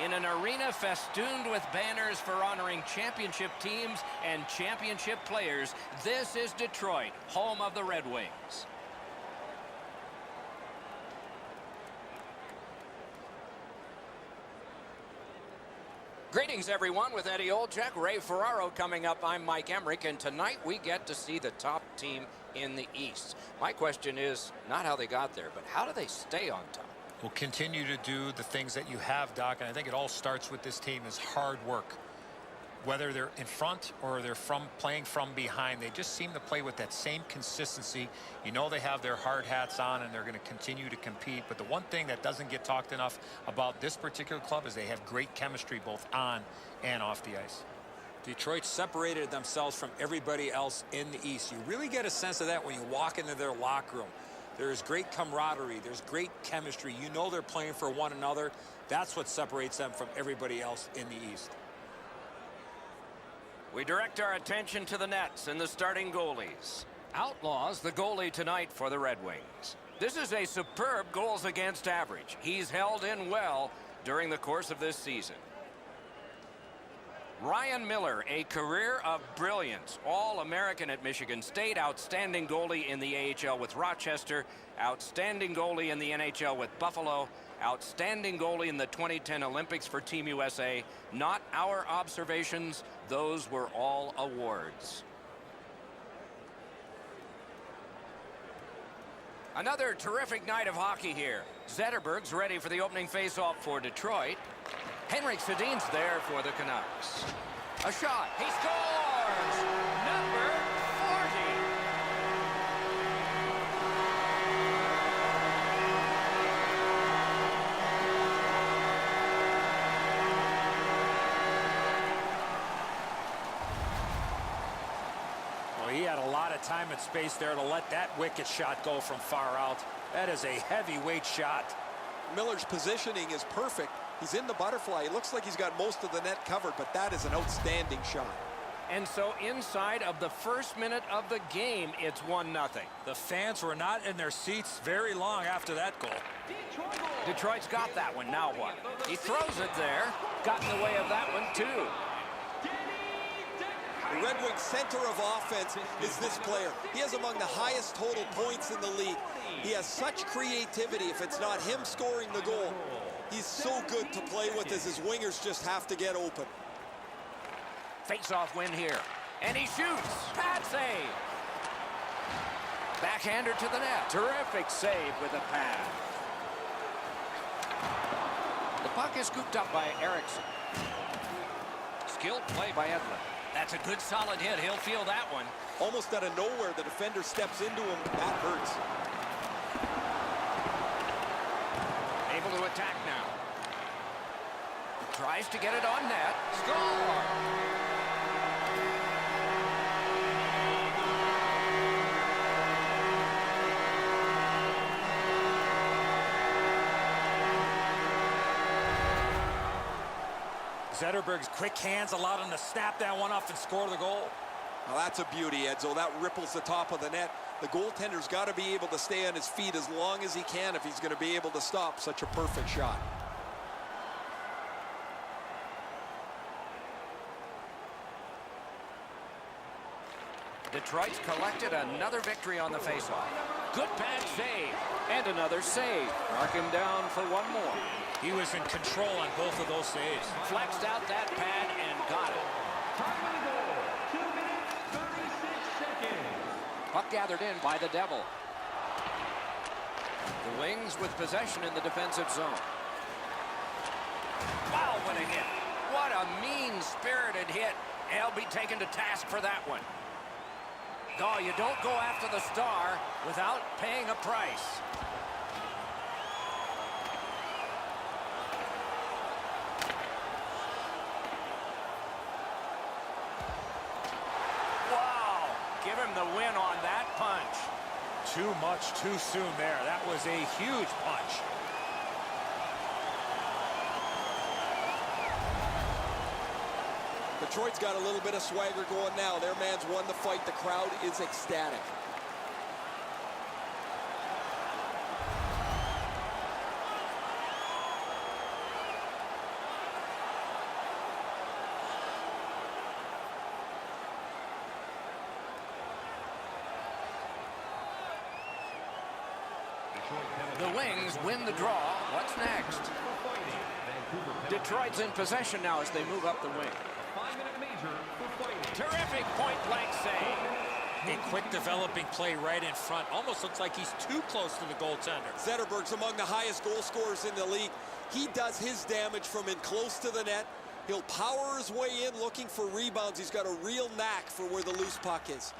In an arena festooned with banners for honoring championship teams and championship players, this is Detroit, home of the Red Wings. Greetings, everyone, with Eddie Olczyk, Ray Ferraro coming up. I'm Mike Emrick, and tonight we get to see the top team in the East. My question is not how they got there, but how do they stay on top? Will continue to do the things that you have, Doc, and I think it all starts with this team is hard work. Whether they're in front or they're playing from behind, they just seem to play with that same consistency. You know they have their hard hats on and they're going to continue to compete. But the one thing that doesn't get talked enough about this particular club is they have great chemistry both on and off the ice. Detroit separated themselves from everybody else in the East. You really get a sense of that when you walk into their locker room. There's great camaraderie. There's great chemistry. You know they're playing for one another. That's what separates them from everybody else in the East. We direct our attention to the nets and the starting goalies. Outlaws, the goalie tonight for the Red Wings. This is a superb goals against average. He's held in well during the course of this season. Ryan Miller, a career of brilliance. All-American at Michigan State. Outstanding goalie in the AHL with Rochester. Outstanding goalie in the NHL with Buffalo. Outstanding goalie in the 2010 Olympics for Team USA. Not our observations. Those were all awards. Another terrific night of hockey here. Zetterberg's ready for the opening faceoff for Detroit. Henrik Sedin's there for the Canucks. A shot. He scores! Number 40. Well, he had a lot of time and space there to let that wicked shot go from far out. That is a heavyweight shot. Miller's positioning is perfect. He's in the butterfly. It looks like he's got most of the net covered, but that is an outstanding shot. And so inside of the first minute of the game, it's 1-0. The fans were not in their seats very long after that goal. Detroit's got that one. Now what? He throws it there. Got in the way of that one, too. The Red Wings center of offense is this player. He has among the highest total points in the league. He has such creativity. If it's not him scoring the goal, he's so good to play with as his wingers just have to get open. Face-off win here. And he shoots. Pad save. Backhander to the net. Terrific save with a pad. The puck is scooped up by Erickson. Skilled play by Edlund. That's a good solid hit. He'll feel that one. Almost out of nowhere, the defender steps into him. That hurts. Able to attack now. Tries to get it on net. Score! Zetterberg's quick hands allowed him to snap that one off and score the goal. Now that's a beauty, Edzo. That ripples the top of the net. The goaltender's got to be able to stay on his feet as long as he can if he's going to be able to stop such a perfect shot. Detroit's collected another victory on the faceoff. Good pad save. And another save. Mark him down for one more. He was in control on both of those saves. Flexed out that pad and got it. Puck gathered in by the Devil. The Wings with possession in the defensive zone. Wow, what a hit. What a mean-spirited hit. He'll be taken to task for that one. Oh, you don't go after the star without paying a price. Give him the win on that punch. Too much too soon there. That was a huge punch. Detroit's got a little bit of swagger going now. Their man's won the fight. The crowd is ecstatic. The Wings win the draw. What's next? Detroit's in possession now as they move up the wing. Terrific point-blank save. A quick developing play right in front. Almost looks like he's too close to the goaltender. Zetterberg's among the highest goal scorers in the league. He does his damage from in close to the net. He'll power his way in looking for rebounds. He's got a real knack for where the loose puck is.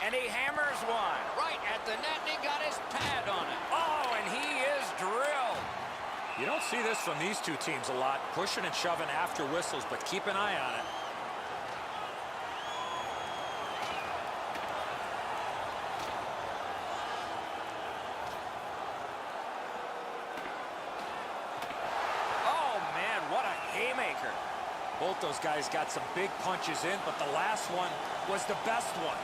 And he hammers one right at the net, and he got his pad on it. Oh, and he is drilled. You don't see this from these two teams a lot, pushing and shoving after whistles, but keep an eye on it. Oh, man, what a haymaker. Both those guys got some big punches in, but the last one was the best one.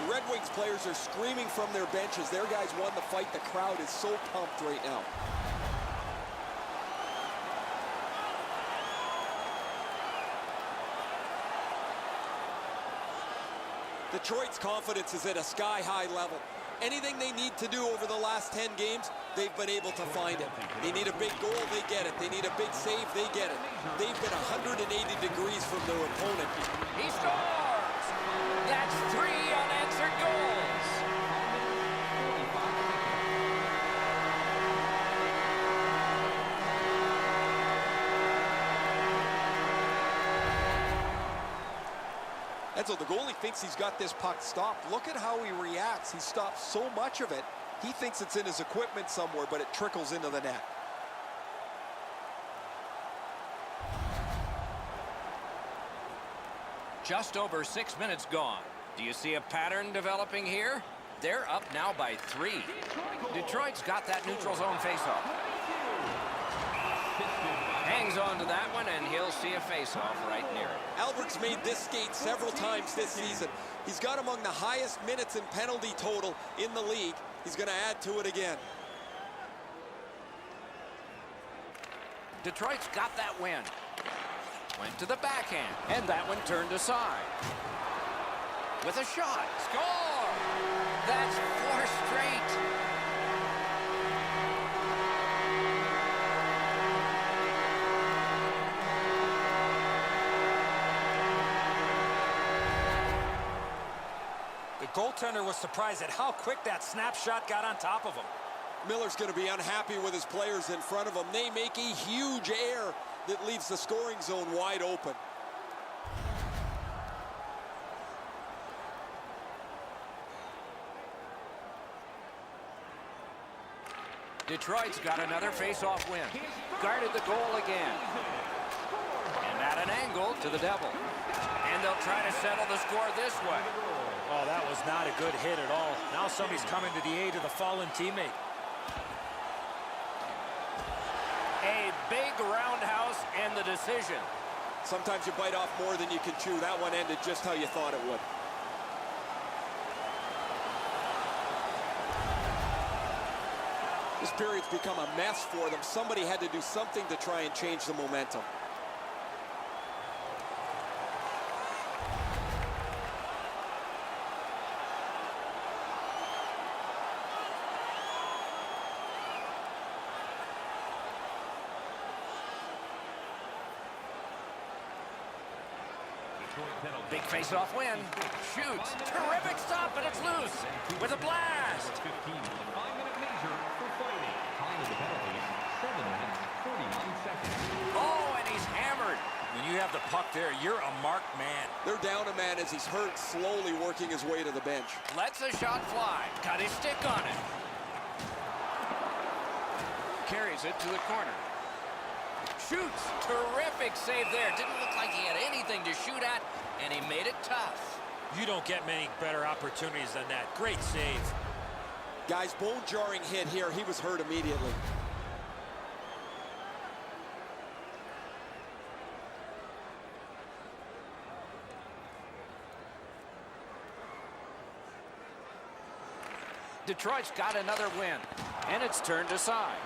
The Red Wings players are screaming from their benches. Their guys won the fight. The crowd is so pumped right now. Detroit's confidence is at a sky-high level. Anything they need to do over the last 10 games, they've been able to find it. They need a big goal, they get it. They need a big save, they get it. They've been 180 degrees from their opponent. He scores! That's 3 unanswered goals. And so the goalie thinks he's got this puck stopped. Look at how he reacts. He stops so much of it. He thinks it's in his equipment somewhere, but it trickles into the net. Just over 6 minutes gone. Do you see a pattern developing here? They're up now by 3. Detroit's got that neutral zone faceoff. Hangs on to that one, and he'll see a faceoff right near it. Albert's made this skate several times this season. He's got among the highest minutes and penalty total in the league. He's going to add to it again. Detroit's got that win. Went to the backhand, and that one turned aside. With a shot. Score! That's 4 straight. The goaltender was surprised at how quick that snapshot got on top of him. Miller's going to be unhappy with his players in front of him. They make a huge error that leaves the scoring zone wide open. Detroit's got another face-off win. Guarded the goal again. And at an angle to the Devil. And they'll try to settle the score this way. Oh, that was not a good hit at all. Now somebody's coming to the aid of the fallen teammate. A big roundhouse and the decision. Sometimes you bite off more than you can chew. That one ended just how you thought it would. This period's become a mess for them. Somebody had to do something to try and change the momentum. Big face-off win. Shoots. Terrific stop, but it's loose. With a blast. Oh, and he's hammered. When you have the puck there, you're a marked man. They're down a man as he's hurt, slowly working his way to the bench. Lets a shot fly. Got his stick on it. Carries it to the corner. Shoots. Terrific save there. Didn't look like he had anything to shoot at, and he made it tough. You don't get many better opportunities than that. Great save. Guys, bone-jarring hit here. He was hurt immediately. Detroit's got another win, and it's turned aside.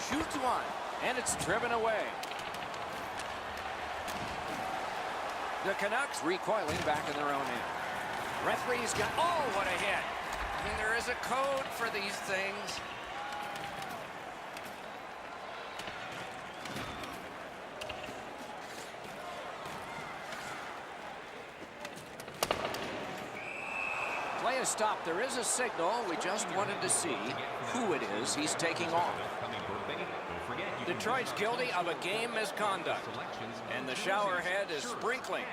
Shoots one, and it's driven away. The Canucks recoiling back in their own end. Referee's got, oh, what a hit. I mean, there is a code for these things. Play is stopped. There is a signal. We just wanted to see who it is he's taking on. Detroit's guilty of a game misconduct, and the showerhead is sprinkling.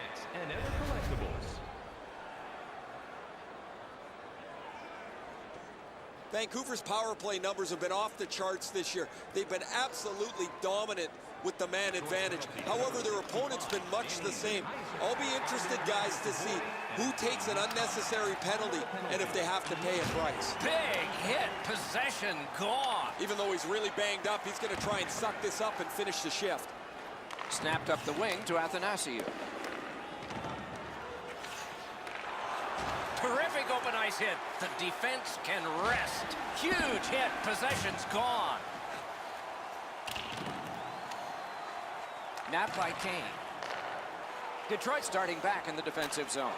Vancouver's power play numbers have been off the charts this year. They've been absolutely dominant with the man advantage. However, their opponent's been much the same. I'll be interested, guys, to see who takes an unnecessary penalty and if they have to pay a price. Big hit, possession gone. Even though he's really banged up, he's going to try and suck this up and finish the shift. Snapped up the wing to Athanasiou. Terrific open ice hit. The defense can rest. Huge hit. Possession's gone. Napped by Kane. Detroit starting back in the defensive zone.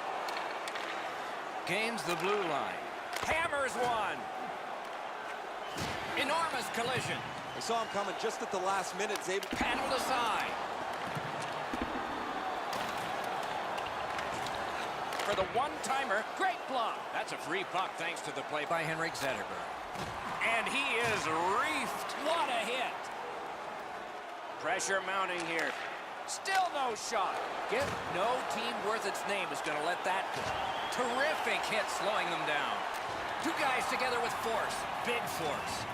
Gains the blue line. Hammers one. Enormous collision. I saw him coming just at the last minute. Paddled aside. For the one-timer, great block. That's a free puck thanks to the play by Henrik Zetterberg. And he is reefed. What a hit. Pressure mounting here. Still no shot. No team worth its name is going to let that go. Terrific hit slowing them down. Two guys together with force. Big force.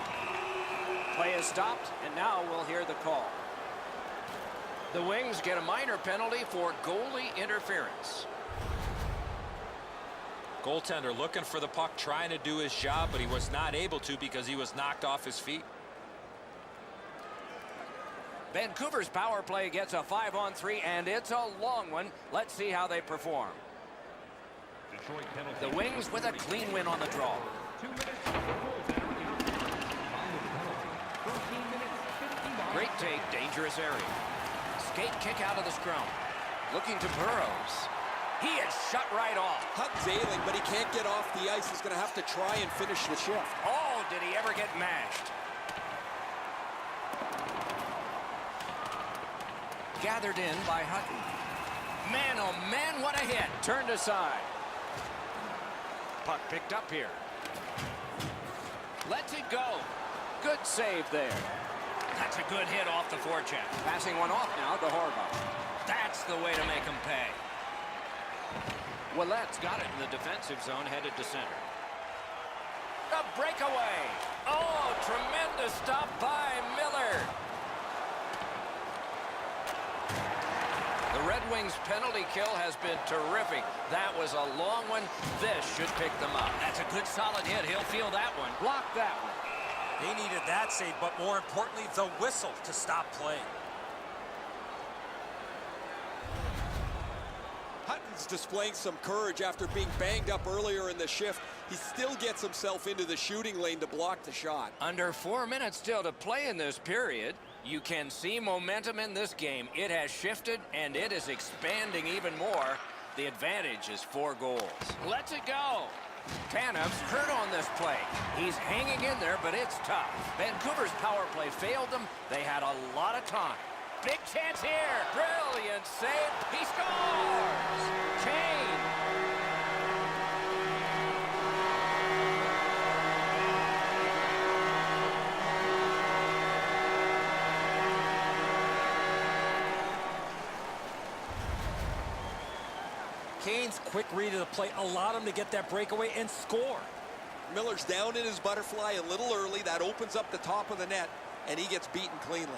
Play is stopped, and now we'll hear the call. The Wings get a minor penalty for goalie interference. Goaltender looking for the puck, trying to do his job, but he was not able to because he was knocked off his feet. Vancouver's power play gets a 5-on-3, and it's a long one. Let's see how they perform. The Wings with a clean win on the draw. Great take, dangerous area. Skate kick out of the scrum. Looking to Burrows. He is shut right off. Hutton's ailing, but he can't get off the ice. He's going to have to try and finish the shift. Oh, did he ever get mashed? Gathered in by Hutton. Man, oh man, what a hit. Turned aside. Puck picked up here. Lets it go. Good save there. That's a good hit off the forecheck. Passing one off now to Horvath. That's the way to make him pay. Ouellette's got it in the defensive zone, headed to center. A breakaway. Oh, tremendous stop by Miller. The Red Wings penalty kill has been terrific. That was a long one. This should pick them up. That's a good solid hit. He'll feel that one. Block that one. They needed that save, but more importantly, the whistle to stop play. Hutton's displaying some courage after being banged up earlier in the shift. He still gets himself into the shooting lane to block the shot. Under 4 minutes still to play in this period. You can see momentum in this game. It has shifted, and it is expanding even more. The advantage is 4 goals. Let's it go. Tanev's hurt on this play. He's hanging in there, but it's tough. Vancouver's power play failed them. They had a lot of time. Big chance here. Brilliant save. He scores. Kane. Kane's quick read of the play allowed him to get that breakaway and score. Miller's down in his butterfly a little early. That opens up the top of the net, and he gets beaten cleanly.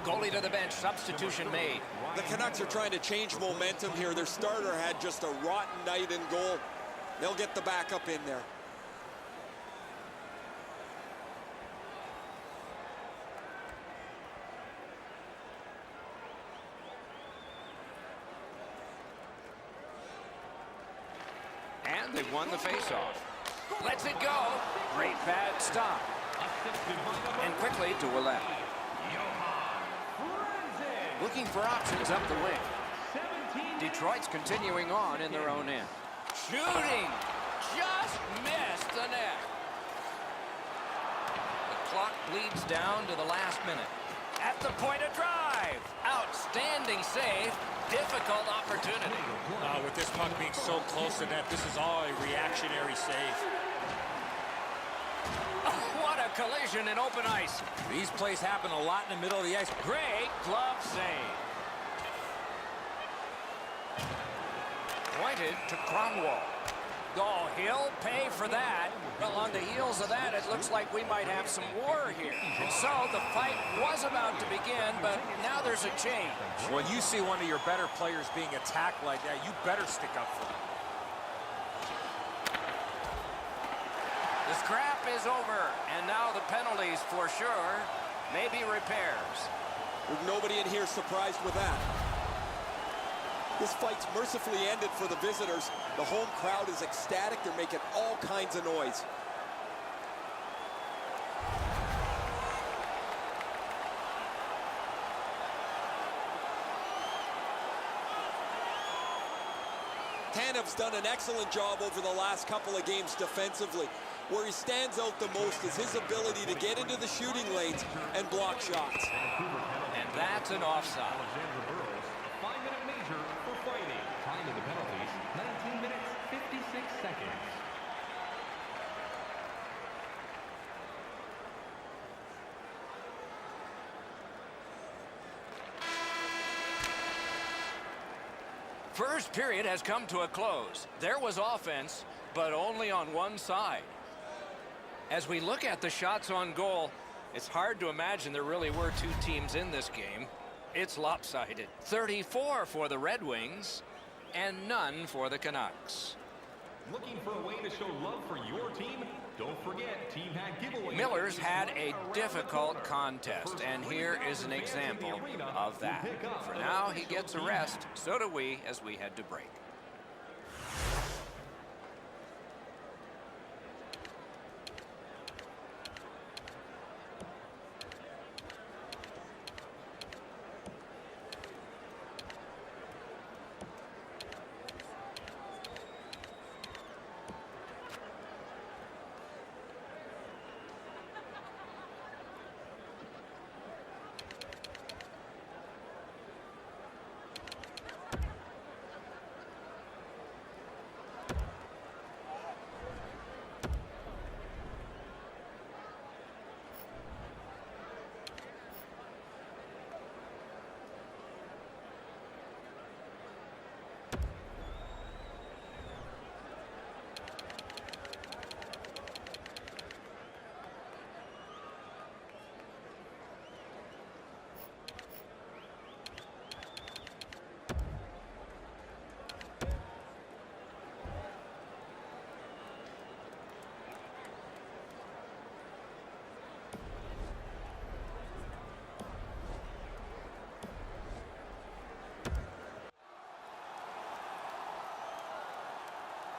Goalie to the bench. Substitution made. The Canucks are trying to change momentum here. Their starter had just a rotten night in goal. They'll get the backup in there. And they've won the faceoff. Lets it go. Great bad stop. And quickly to Ouellette. Looking for options up the wing. Detroit's continuing on in their own end. Shooting! Just missed the net. The clock bleeds down to the last minute. At the point of drive. Outstanding save. Difficult opportunity. With this puck being so close to net, this is all a reactionary save. Oh, what a collision in open ice. These plays happen a lot in the middle of the ice. Great glove save. Pointed to Cromwell. Oh, he'll pay for that. Well, on the heels of that, it looks like we might have some war here. And so the fight was about to begin, but now there's a change. When you see one of your better players being attacked like that, you better stick up for him. The scrap is over, and now the penalties for sure. Maybe repairs. There's nobody in here surprised with that. This fight's mercifully ended for the visitors. The home crowd is ecstatic. They're making all kinds of noise. Tanev's done an excellent job over the last couple of games defensively. Where he stands out the most is his ability to get into the shooting lanes and block shots. And that's an offside. 5-minute major for fighting. Time of the penalties, 19 minutes, 56 seconds. First period has come to a close. There was offense, but only on one side. As we look at the shots on goal, it's hard to imagine there really were two teams in this game. It's lopsided. 34 for the Red Wings and none for the Canucks. Looking for a way to show love for your team? Don't forget, Team Hat giveaway. Miller's had a difficult contest, and here is an example of that. For now, he gets a rest. So do we as we head to break.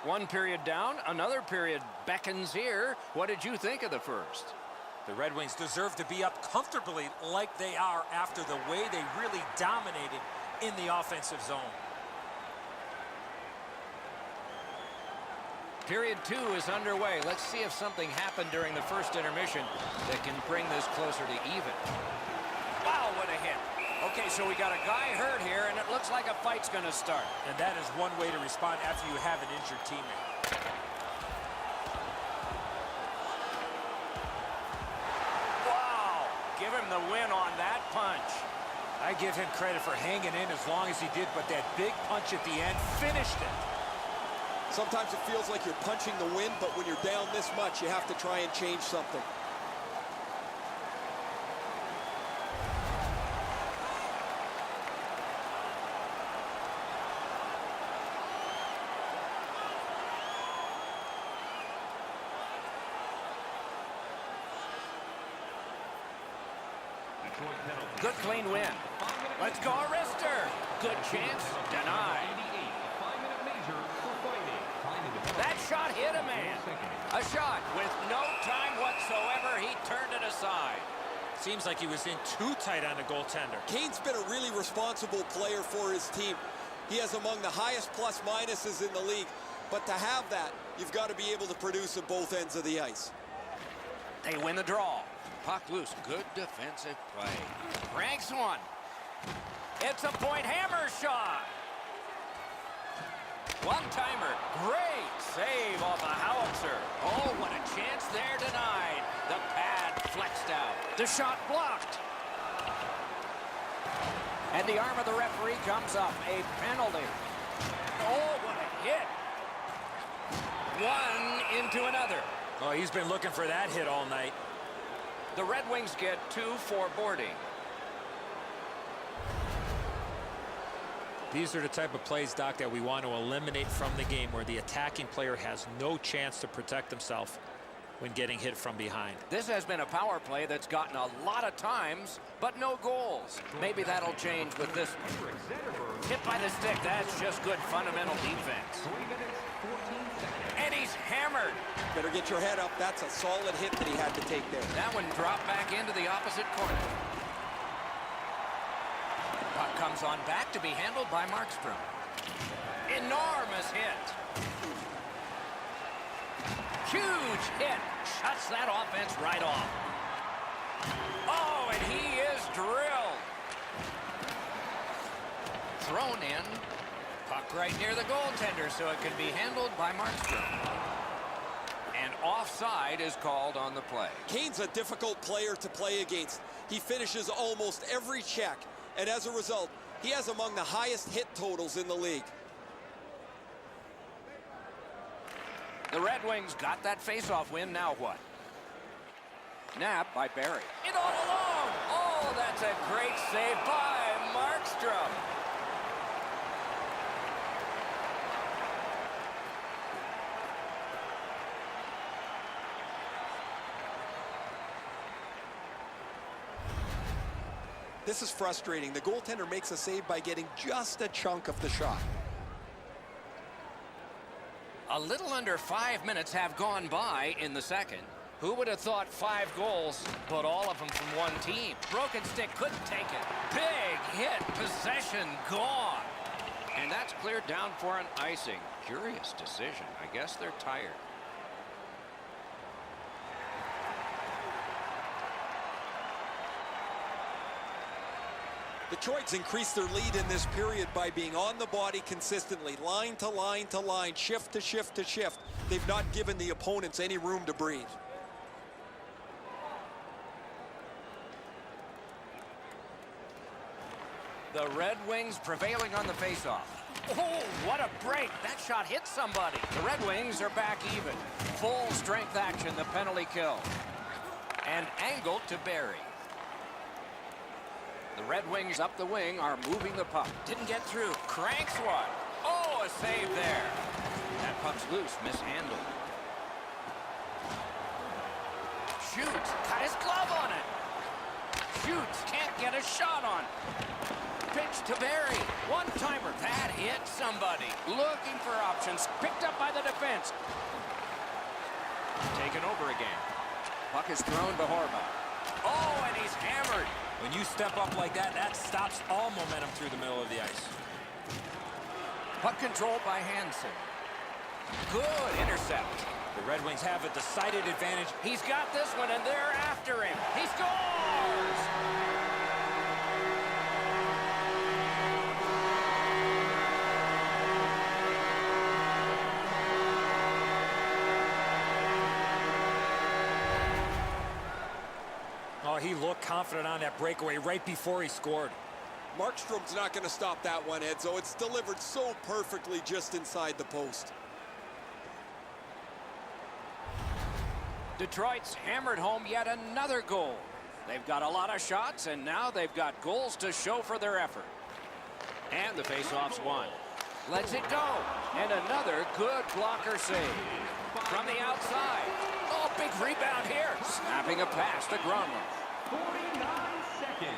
One period down, another period beckons here. What did you think of the first? The Red Wings deserve to be up comfortably like they are after the way they really dominated in the offensive zone. Period 2 is underway. Let's see if something happened during the first intermission that can bring this closer to even. Wow, what a hit. Okay, so we got a guy hurt here, and it looks like a fight's going to start. And that is one way to respond after you have an injured teammate. Wow, give him the win on that punch. I give him credit for hanging in as long as he did, but that big punch at the end finished it. Sometimes it feels like you're punching the wind, but when you're down this much, you have to try and change something. Good clean win. Let's go, Arister. Good chance. Denied. That shot hit a man. A shot with no time whatsoever. He turned it aside. Seems like he was in too tight on the goaltender. Kane's been a really responsible player for his team. He has among the highest plus minuses in the league. But to have that, you've got to be able to produce at both ends of the ice. They win the draw. Puck loose. Good defensive play. Cranks one. It's a point hammer shot. One-timer. Great save off a howitzer. Oh, what a chance there denied. The pad flexed out. The shot blocked. And the arm of the referee comes up. A penalty. Oh, what a hit. One into another. Oh, he's been looking for that hit all night. The Red Wings get 2 for boarding. These are the type of plays, Doc, that we want to eliminate from the game, where the attacking player has no chance to protect himself when getting hit from behind. This has been a power play that's gotten a lot of times, but no goals. Maybe that'll change with this one. Hit by the stick. That's just good fundamental defense. 3 minutes, 14 seconds. And he's hammered. Better get your head up. That's a solid hit that he had to take there. That one dropped back into the opposite corner. Puck comes on back to be handled by Markstrom. Enormous hit. Huge hit. Shuts that offense right off. Oh, and he is drilled. Thrown in. Puck right near the goaltender, so it can be handled by Markstrom. And offside is called on the play. Kane's a difficult player to play against. He finishes almost every check, and as a result, he has among the highest hit totals in the league. The Red Wings got that face-off win. Now what? Nabbed by Barry. It all alone. Oh, that's a great save by Markstrom. This is frustrating. The goaltender makes a save by getting just a chunk of the shot. A little under 5 minutes have gone by in the second. Who would have thought 5 goals, but all of them from one team? Broken stick couldn't take it. Big hit, possession gone. And that's cleared down for an icing. Curious decision. I guess they're tired. Detroit's increased their lead in this period by being on the body consistently, line to line to line, shift to shift to shift. They've not given the opponents any room to breathe. The Red Wings prevailing on the faceoff. Oh, what a break. That shot hit somebody. The Red Wings are back even. Full strength action, the penalty kill. And angled to Barry. The Red Wings up the wing are moving the puck. Didn't get through. Cranks one. Oh, a save there. That puck's loose. Mishandled. Shoots. Got his glove on it. Shoots. Can't get a shot on. Pitch to Barry. One-timer. That hit somebody. Looking for options. Picked up by the defense. Taken over again. Puck is thrown to Horvath. Oh, and he's hammered. When you step up like that, that stops all momentum through the middle of the ice. Puck controlled by Hansen. Good intercept. The Red Wings have a decided advantage. He's got this one, and they're after him. He scores! Oh, he looked confident on that breakaway right before he scored. Markstrom's not going to stop that one, Edzo. It's delivered so perfectly just inside the post. Detroit's hammered home yet another goal. They've got a lot of shots, and now they've got goals to show for their effort. And the faceoff's won. Lets it go. And another good blocker save. From the outside. Oh, big rebound here. Snapping a pass to Gronlund. 49 seconds.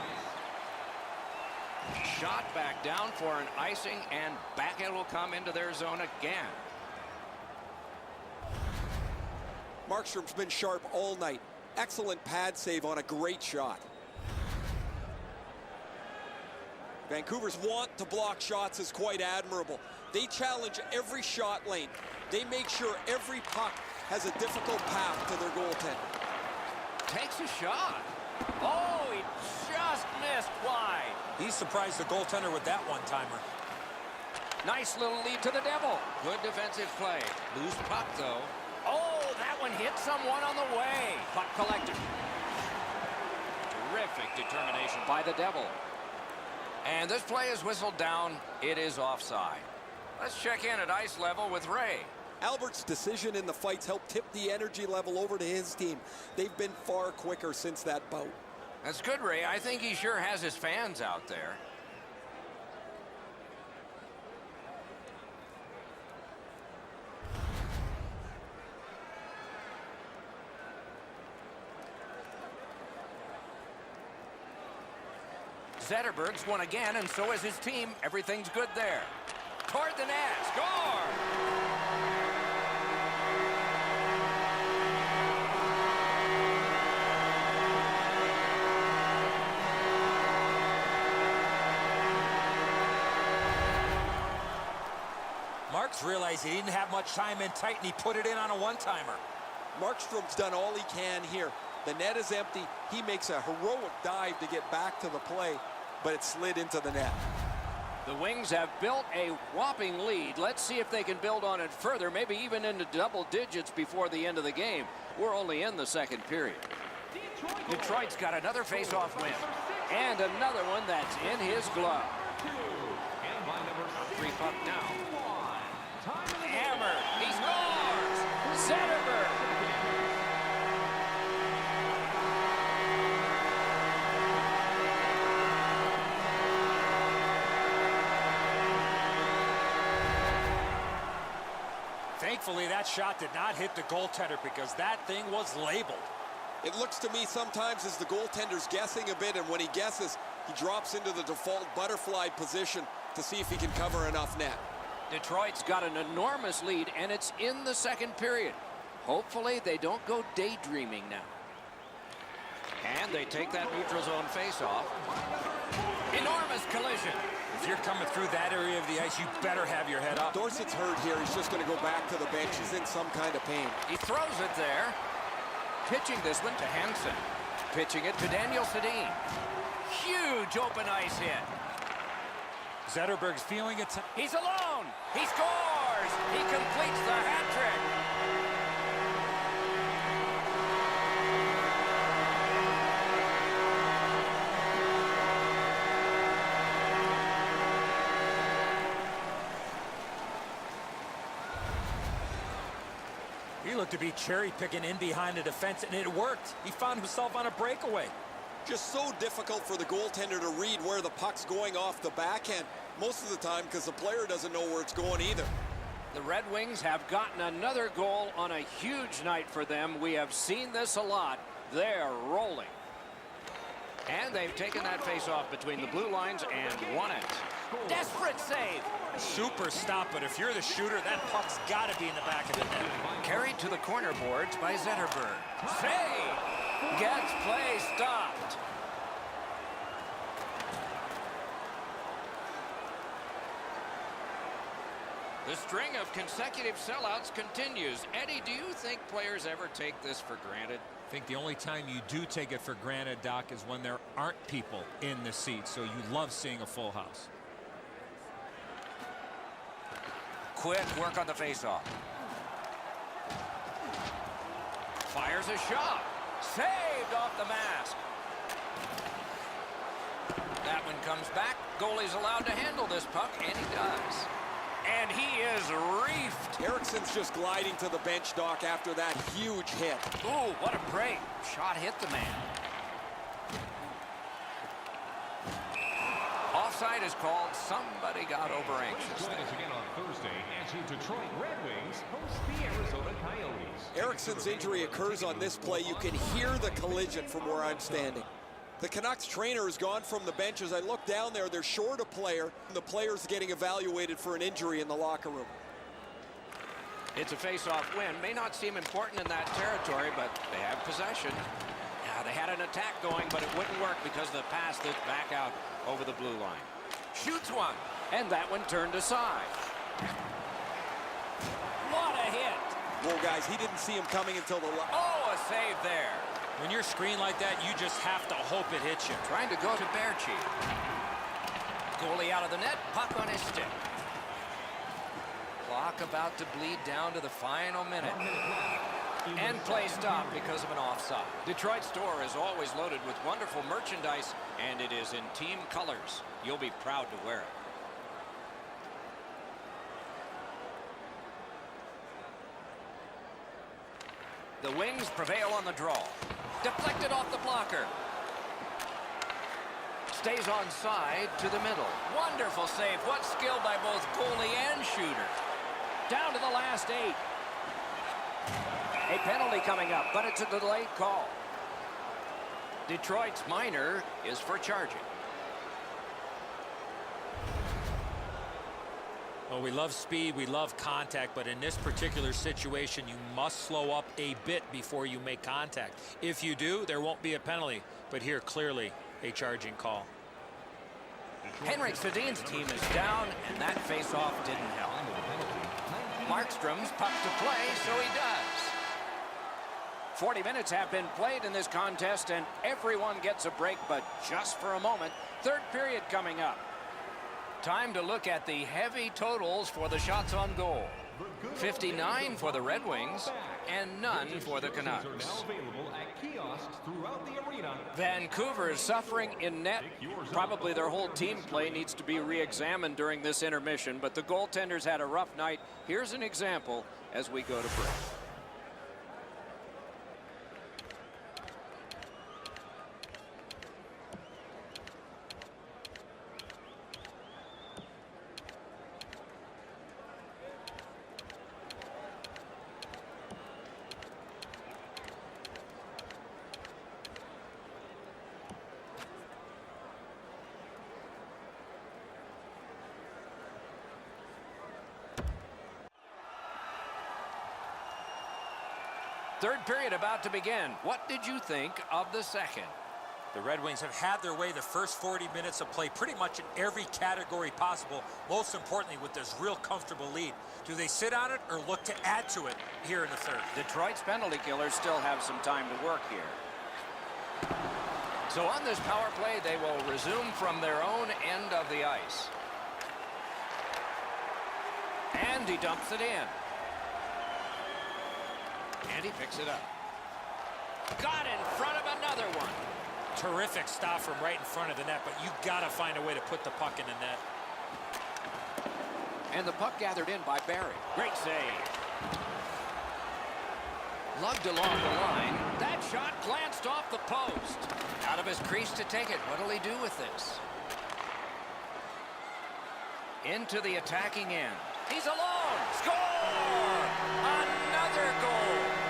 Shot back down for an icing, and back it will come into their zone again. Markstrom's been sharp all night. Excellent pad save on a great shot. Vancouver's want to block shots is quite admirable. They challenge every shot lane. They make sure every puck has a difficult path to their goaltender. Takes a shot. Oh, he just missed wide. He surprised the goaltender with that one-timer. Nice little lead to the Devil. Good defensive play. Loose puck, though. Oh, that one hit someone on the way. Puck collected. Terrific determination by the Devil. And this play is whistled down. It is offside. Let's check in at ice level with Ray. Albert's decision in the fights helped tip the energy level over to his team. They've been far quicker since that bout. That's good, Ray. I think he sure has his fans out there. Zetterberg's won again, and so is his team. Everything's good there. Toward the net. Score! Marks realized he didn't have much time in tight, and he put it in on a one-timer. Markstrom's done all he can here. The net is empty. He makes a heroic dive to get back to the play, but it slid into the net. The Wings have built a whopping lead. Let's see if they can build on it further, maybe even into double digits before the end of the game. We're only in the second period. Detroit's got another face-off win, and another one that's in his glove. Free puck now. Hammer. He scores! Zetterberg. Thankfully, that shot did not hit the goaltender because that thing was labeled. It looks to me sometimes as the goaltender's guessing a bit, and when he guesses, he drops into the default butterfly position to see if he can cover enough net. Detroit's got an enormous lead, and it's in the second period. Hopefully, they don't go daydreaming now. And they take that neutral zone face-off. Enormous collision. If you're coming through that area of the ice, you better have your head up. Dorsett's hurt here. He's just going to go back to the bench. He's in some kind of pain. He throws it there. Pitching this one to Hansen. Pitching it to Daniel Sedin. Huge open ice hit. Zetterberg's feeling it. He's alone. He scores. He completes the hat trick. He looked to be cherry-picking in behind the defense, and it worked. He found himself on a breakaway. Just so difficult for the goaltender to read where the puck's going off the backhand most of the time because the player doesn't know where it's going either. The Red Wings have gotten another goal on a huge night for them. We have seen this a lot. They're rolling. And they've taken that face-off between the blue lines and won it. Desperate save. Super stop, but if you're the shooter, that puck's got to be in the back of the net. Carried to the corner boards by Zetterberg. Save! Gets play stopped. The string of consecutive sellouts continues. Eddie, do you think players ever take this for granted? I think the only time you do take it for granted, Doc, is when there aren't people in the seats, so you love seeing a full house. Quick work on the faceoff. Fires a shot. Saved off the mask. That one comes back. Goalie's allowed to handle this puck, and he does. And he is reefed. Ericsson's just gliding to the bench, Doc, after that huge hit. Ooh, what a break. Shot hit the man. Offside is called. Somebody got over anxious. Join us again on Thursday as your Detroit Red Wings host the Arizona Coyotes. Ericsson's injury occurs on this play. You can hear the collision from where I'm standing. The Canucks trainer has gone from the bench. As I look down there, they're short a player. And the player's getting evaluated for an injury in the locker room. It's a face-off win. May not seem important in that territory, but they have possession. Yeah, they had an attack going, but it wouldn't work because of the pass that's back out over the blue line. Shoots one, and that one turned aside. What a hit. Whoa, guys, he didn't see him coming until the... Oh, a save there. When you're screened like that, you just have to hope it hits you. Trying to go to Berchi. Goalie out of the net, puck on his stick. Clock about to bleed down to the final minute. And play stopped because of an offside. Detroit store is always loaded with wonderful merchandise, and it is in team colors. You'll be proud to wear it. The Wings prevail on the draw. Deflected off the blocker. Stays on side to the middle. Wonderful save. What skill by both goalie and shooter. Down to the last 8. A penalty coming up, but it's a delayed call. Detroit's minor is for charging. Well, we love speed, we love contact, but in this particular situation, you must slow up a bit before you make contact. If you do, there won't be a penalty, but here, clearly, a charging call. Henrik Sedin's team is down, and that face-off didn't help. Markstrom's puck to play, so he does. 40 minutes have been played in this contest, and everyone gets a break, but just for a moment. Third period coming up. Time to look at the heavy totals for the shots on goal. 59 for the Red Wings and none for the Canucks. Vancouver is suffering in net. Probably their whole team play needs to be re-examined during this intermission, but the goaltenders had a rough night. Here's an example as we go to break. Third period about to begin. What did you think of the second? The Red Wings have had their way the first 40 minutes of play pretty much in every category possible, most importantly with this real comfortable lead. Do they sit on it or look to add to it here in the third? Detroit's penalty killers still have some time to work here. So on this power play, they will resume from their own end of the ice. And he dumps it in. And he picks it up. Got in front of another one. Terrific stop from right in front of the net, but you got to find a way to put the puck in the net. And the puck gathered in by Barry. Great save. Lugged along the line. That shot glanced off the post. Out of his crease to take it. What'll he do with this? Into the attacking end. He's alone. Score! Another goal.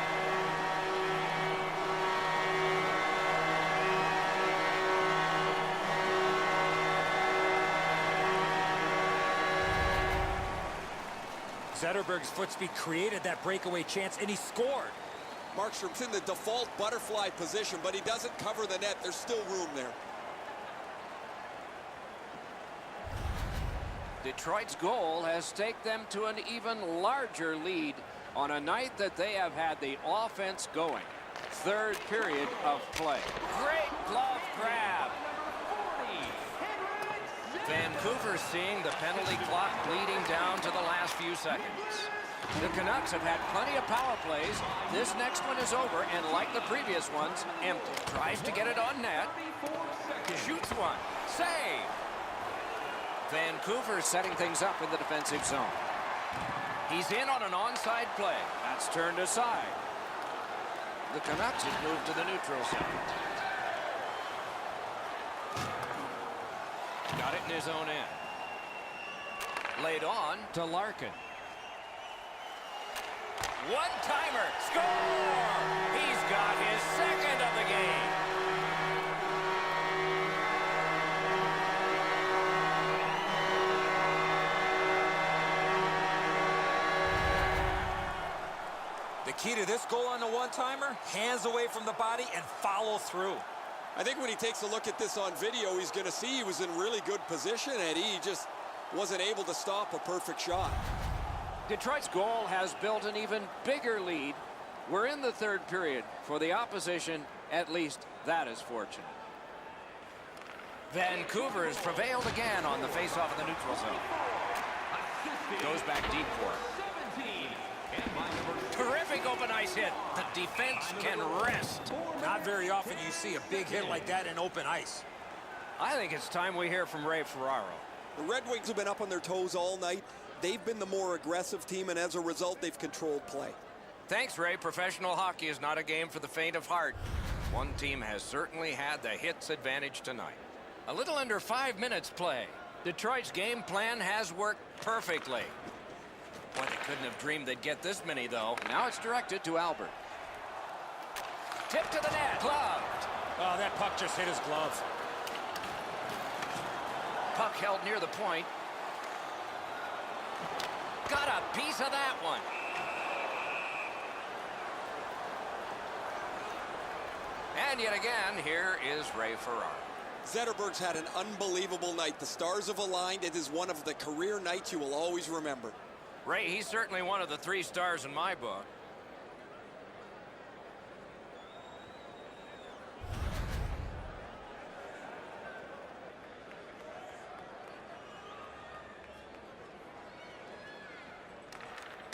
Zetterberg's foot speed created that breakaway chance, and he scored. Markstrom's in the default butterfly position, but he doesn't cover the net. There's still room there. Detroit's goal has taken them to an even larger lead on a night that they have had the offense going. Third period of play. Great glove grab. Vancouver seeing the penalty clock bleeding down to the last few seconds. The Canucks have had plenty of power plays. This next one is over, and like the previous ones, empty. Tries to get it on net. Shoots one. Save. Vancouver setting things up in the defensive zone. He's in on an onside play. That's turned aside. The Canucks have moved to the neutral zone. Got it in his own end. Laid on to Larkin. One-timer. Score! He's got his second of the game. The key to this goal on the one-timer, hands away from the body and follow through. I think when he takes a look at this on video, he's going to see he was in really good position, and he just wasn't able to stop a perfect shot. Detroit's goal has built an even bigger lead. We're in the third period. For the opposition, at least that is fortunate. Vancouver has prevailed again on the faceoff in the neutral zone. Goes back deep for it. Terrific open ice hit. The defense can rest. Not very often you see a big hit like that in open ice. I think it's time we hear from Ray Ferraro. The Red Wings have been up on their toes all night. They've been the more aggressive team, and as a result, they've controlled play. Thanks, Ray. Professional hockey is not a game for the faint of heart. One team has certainly had the hits advantage tonight. A little under 5 minutes play. Detroit's game plan has worked perfectly. Boy, they couldn't have dreamed they'd get this many, though. Now it's directed to Albert. Tip to the net. Gloved. Oh, that puck just hit his glove. Puck held near the point. Got a piece of that one. And yet again, here is Ray Ferraro. Zetterberg's had an unbelievable night. The stars have aligned. It is one of the career nights you will always remember. Ray, he's certainly one of the 3 stars in my book.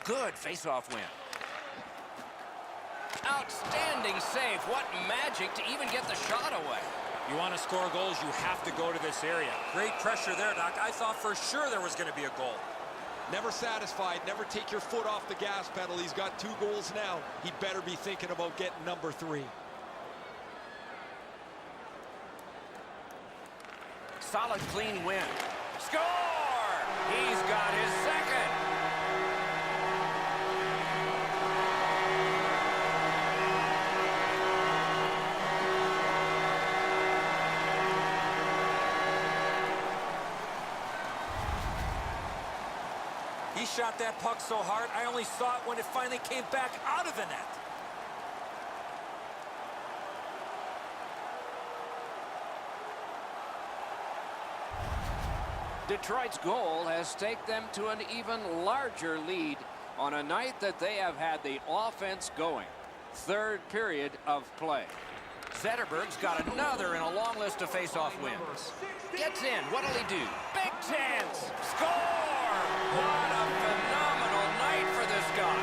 Good face-off win. Outstanding save. What magic to even get the shot away. You want to score goals, you have to go to this area. Great pressure there, Doc. I thought for sure there was going to be a goal. Never satisfied. Never take your foot off the gas pedal. He's got 2 goals now. He better be thinking about getting number 3. Solid, clean win. Score! He's got his second. He shot that puck so hard, I only saw it when it finally came back out of the net. Detroit's goal has taken them to an even larger lead on a night that they have had the offense going. Third period of play. Zetterberg's got another in a long list of face-off wins. Gets in. What'll he do? Big chance. Score! What a phenomenal night for this guy.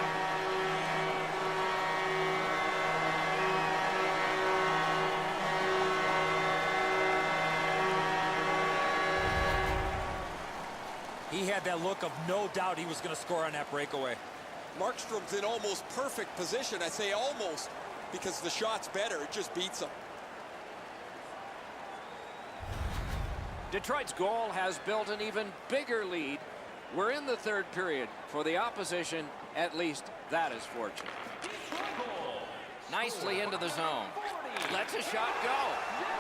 He had that look of no doubt he was going to score on that breakaway. Markstrom's in almost perfect position. I say almost because the shot's better. It just beats him. Detroit's goal has built an even bigger lead. We're in the third period. For the opposition, at least that is fortunate. Nicely into the zone. Lets a shot go.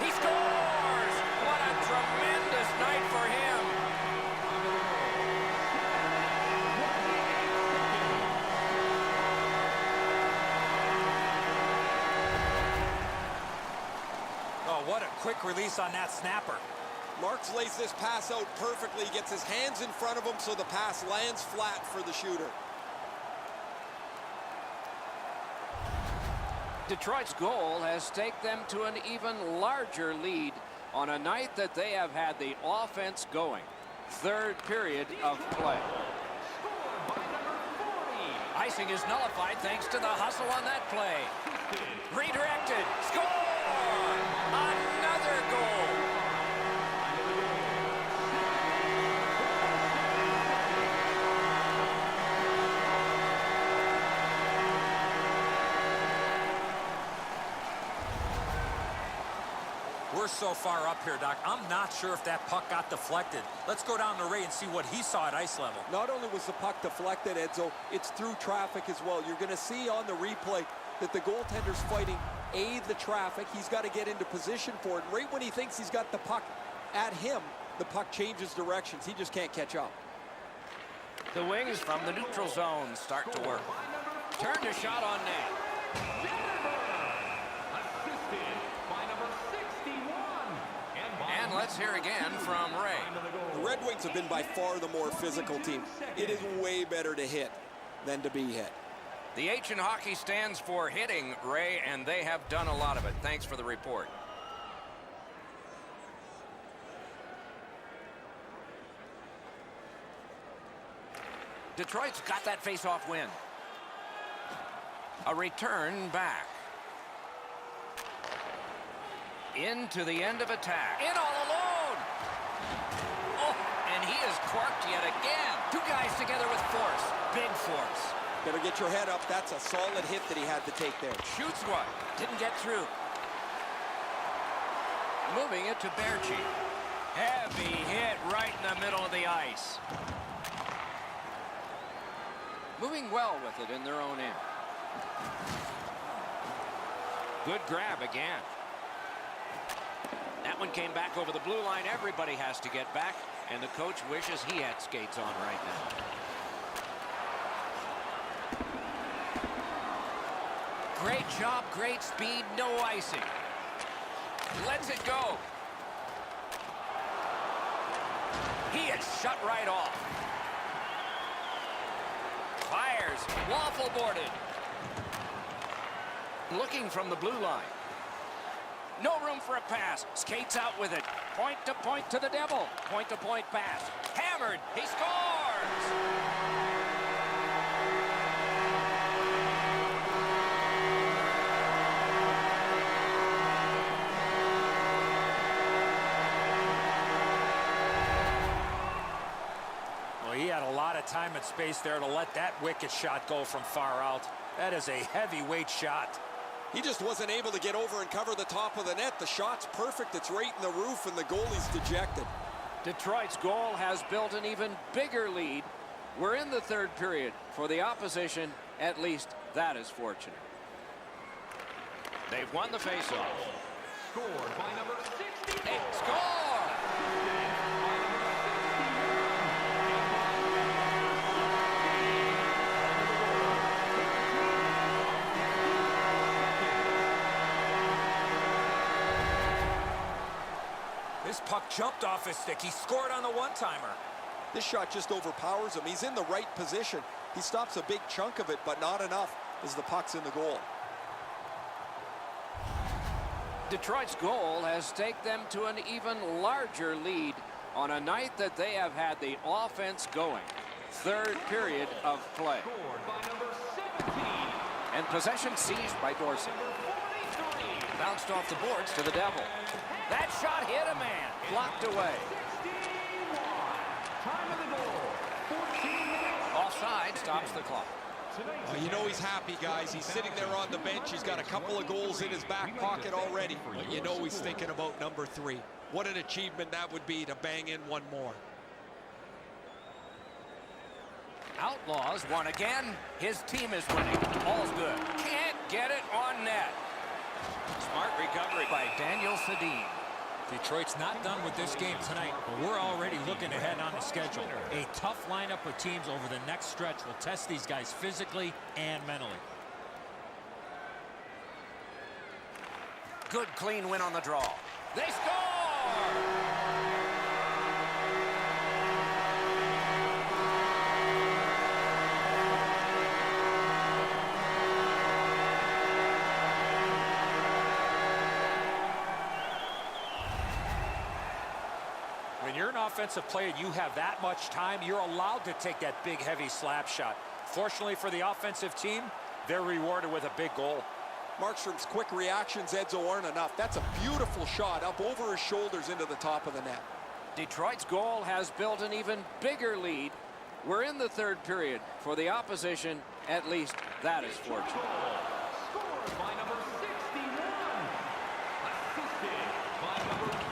He scores! What a tremendous night for him. Oh, what a quick release on that snapper. Marks lays this pass out perfectly. He gets his hands in front of him so the pass lands flat for the shooter. Detroit's goal has taken them to an even larger lead on a night that they have had the offense going. Third period of play. Icing is nullified thanks to the hustle on that play. Redirected. Score! Another goal. We're so far up here, Doc. I'm not sure if that puck got deflected. Let's go down to Ray and see what he saw at ice level. Not only was the puck deflected, Edzo, it's through traffic as well. You're going to see on the replay that the goaltender's fighting the traffic. He's got to get into position for it. Right when he thinks he's got the puck at him, the puck changes directions. He just can't catch up. The Wings from the neutral zone start to work. Turned a shot on net. Assisted by number 69. Let's hear again from Ray. The Red Wings have been by far the more physical team. It is way better to hit than to be hit. The H in hockey stands for hitting, Ray, and they have done a lot of it. Thanks for the report. Detroit's got that face-off win. A return back. Into the end of attack. In all alone. Oh, and he is corked yet again. Two guys together with force. Big force. Better get your head up. That's a solid hit that he had to take there. Shoots one. Didn't get through. Moving it to Berchi. Heavy hit right in the middle of the ice. Moving well with it in their own end. Good grab again. That one came back over the blue line. Everybody has to get back, and the coach wishes he had skates on right now. Great job, great speed, no icing. Lets it go. He is shut right off. Fires, waffle boarded. Looking from the blue line. No room for a pass. Skates out with it. Point to the devil. Point to point pass. Hammered. He scores! He had a lot of time and space there to let that wicked shot go from far out. That is a heavyweight shot. He just wasn't able to get over and cover the top of the net. The shot's perfect. It's right in the roof, and the goalie's dejected. Detroit's goal has built an even bigger lead. We're in the third period. For the opposition, at least that is fortunate. They've won the faceoff. Scored by number 60. They score! This puck jumped off his stick. He scored on the one-timer. This shot just overpowers him. He's in the right position. He stops a big chunk of it, but not enough as the puck's in the goal. Detroit's goal has taken them to an even larger lead on a night that they have had the offense going. Third period of play. Scored by number 17. And possession seized by Dorsey. Bounced off the boards to the devil. That shot hit a man. Blocked away. 61. Time of the goal. 14 minutes. Offside stops the clock. Well, you know he's happy, guys. He's sitting there on the bench. He's got a couple of goals in his back pocket already. But you know he's thinking about number 3. What an achievement that would be to bang in one more. Outlaws won again. His team is winning. All's good. Can't get it on net. Smart recovery by Daniel Sedin. Detroit's not done with this game tonight, but we're already looking ahead on the schedule. A tough lineup of teams over the next stretch will test these guys physically and mentally. Good clean win on the draw. They score! When you're an offensive player, you have that much time, you're allowed to take that big, heavy slap shot. Fortunately for the offensive team, they're rewarded with a big goal. Markstrom's quick reactions, Edzo, aren't enough. That's a beautiful shot up over his shoulders into the top of the net. Detroit's goal has built an even bigger lead. We're in the third period. For the opposition, at least that is fortunate. Scored by number 61. Assisted by number 22.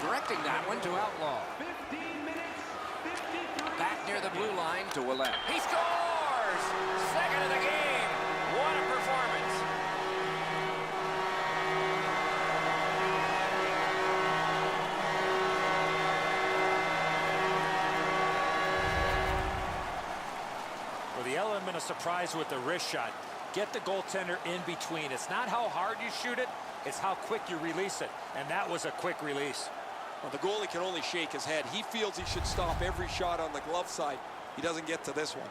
Directing that one to Outlaw. 15 minutes, 53. Back near the blue line to Ouellet. He scores! Second of the game. What a performance. Well, the element of surprise with the wrist shot. Get the goaltender in between. It's not how hard you shoot it, it's how quick you release it. And that was a quick release. Well, the goalie can only shake his head. He feels he should stop every shot on the glove side. He doesn't get to this one.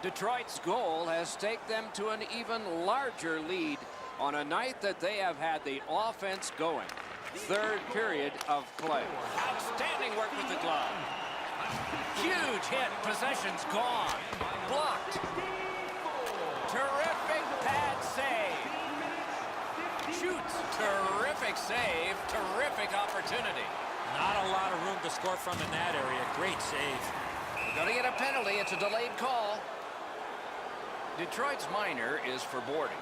Detroit's goal has taken them to an even larger lead on a night that they have had the offense going. Third period of play. Outstanding work with the glove. Huge hit. Possession's gone. Blocked. Terrific pad save. Shoots. Terrific save. Terrific opportunity. Not a lot of room to score from in that area. Great save. We're going to get a penalty. It's a delayed call. Detroit's minor is for boarding.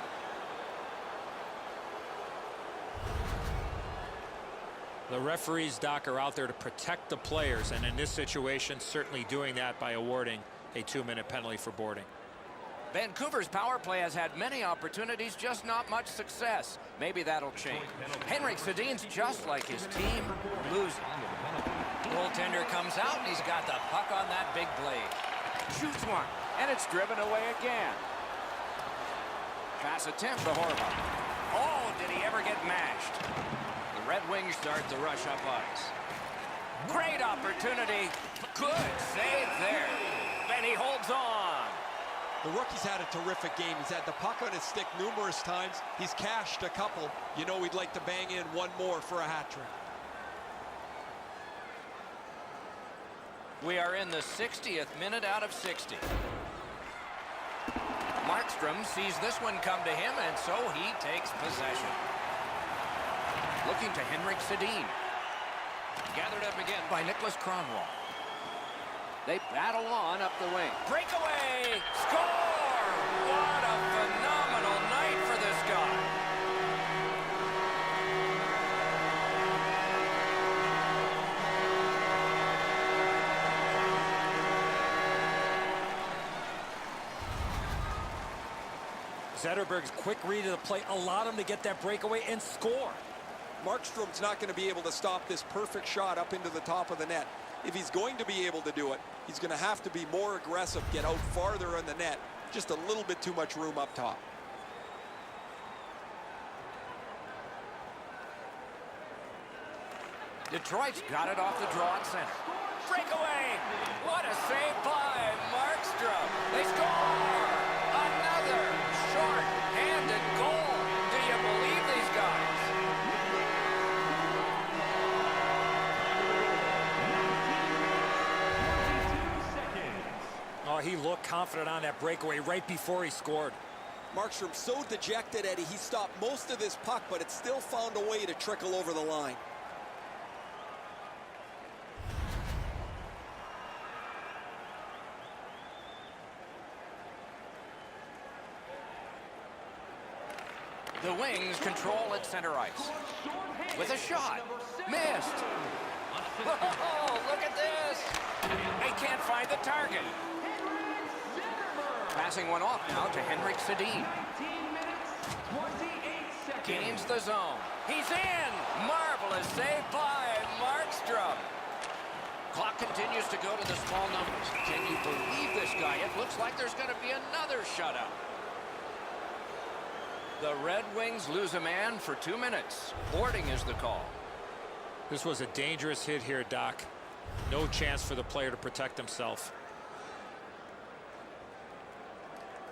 The referees, Doc, are out there to protect the players, and in this situation, certainly doing that by awarding a 2-minute penalty for boarding. Vancouver's power play has had many opportunities, just not much success. Maybe that'll change. Henrik Sedin's just like his team, losing. Goaltender comes out, and he's got the puck on that big blade. Shoots one, and it's driven away again. Pass attempt to Horvath. Oh, did he ever get mashed? The Red Wings start the rush up ice. Great opportunity. Good save there. And he holds on. The rookie's had a terrific game. He's had the puck on his stick numerous times. He's cashed a couple. You know we'd like to bang in one more for a hat trick. We are in the 60th minute out of 60. Markstrom sees this one come to him, and so he takes possession. Looking to Henrik Sedin. Gathered up again by Nicholas Kronwall. They battle on up the wing. Breakaway! Score! What a phenomenal night for this guy. Zetterberg's quick read of the play allowed him to get that breakaway and score. Markstrom's not going to be able to stop this perfect shot up into the top of the net. If he's going to be able to do it, he's going to have to be more aggressive, get out farther in the net. Just a little bit too much room up top. Detroit's got it off the draw at center. Breakaway! What a save by Markstrom. They score! Another short-handed goal. Do you believe these guys? Oh, he looked confident on that breakaway right before he scored. Markstrom so dejected, Eddie. He stopped most of this puck, but it still found a way to trickle over the line. The Wings control at center ice. With a shot. Missed. Whoa, look at this. They can't find the target. Passing one off now to Henrik Sedin. Gains the zone. He's in. Marvelous save by Markstrom. Clock continues to go to the small numbers. Can you believe this guy? It looks like there's going to be another shutout. The Red Wings lose a man for 2 minutes. Boarding is the call. This was a dangerous hit here, Doc. No chance for the player to protect himself.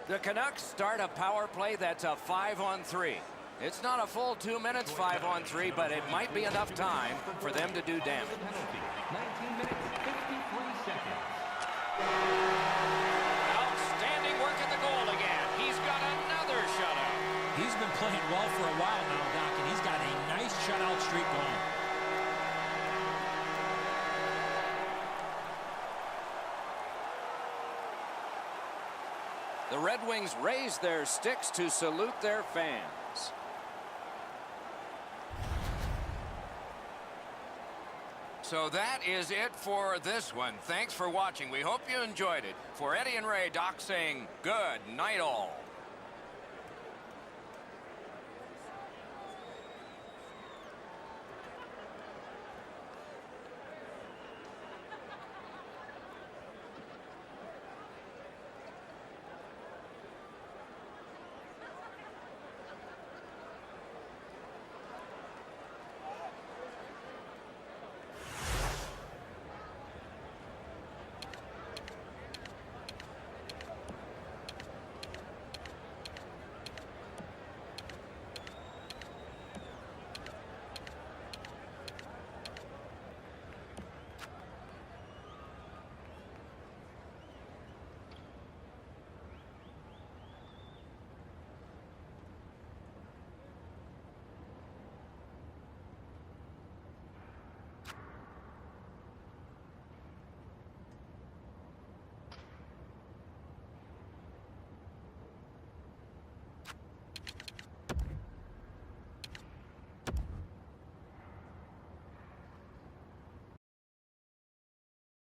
The Canucks start a power play that's a 5-on-3. It's not a full 2 minutes 5-on-3, but it might be enough time for them to do damage. 19 minutes, 53 seconds. Outstanding work at the goal again. He's got another shutout. He's been playing well for a while now, Doc, and he's got a nice shutout streak going. The Red Wings raise their sticks to salute their fans. So that is it for this one. Thanks for watching. We hope you enjoyed it. For Eddie and Ray, Doc saying good night all.